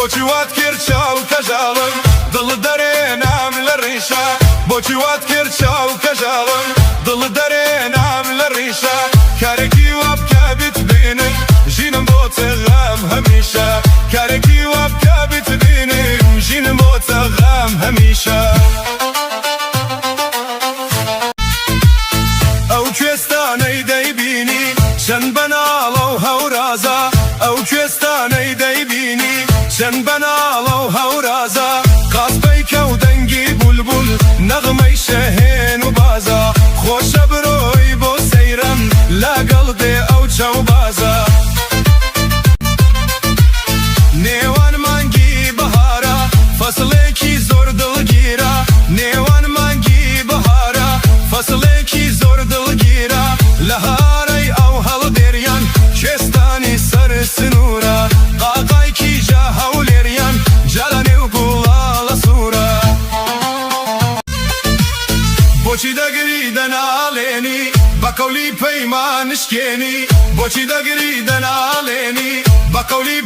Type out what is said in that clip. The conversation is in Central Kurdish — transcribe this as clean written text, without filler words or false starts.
بۆچیوات کرد چاو کەژاڵم دڵ دەرێنام لە ڕیشە بۆچیوات کرد چاو کەژاڵم دڵ دەرێنام لە ڕیشە کارێکی وا بکە بیتبینم ژینم بۆتە غەم هەمیشە کارێکی وا بکە بیتبینم ژینم بۆتە غەم هەمیشە ئەو کوێستانەی دەیبینی چەند بەناڵە و هەورازە ئەو کوێستانەی دەیبینی چەند بەناڵە و هەورازە قاسپەی کەو دەنگی بولبول نەغمەی شەهێن و بازە خۆشە برۆی بۆ سەیرەم لەگەڵ دێ ئەو چەوبازە نێوان مانگی بەهارە فەسڵێکی زۆر دڵگیرە نێوان مانگی بەهارە فەسڵێکی زۆر دڵگیرە لە هارەی ئەو هەڵدێریان کوێستانی سەر سنوورە قاقایکی جا هەولێریان جا لە نێو گوڵاڵە سوورە بۆچی دەگری دەناڵێنی بە قەولی پەیمانشکێنی بۆچی دەگری دەناڵێنی بە قەولی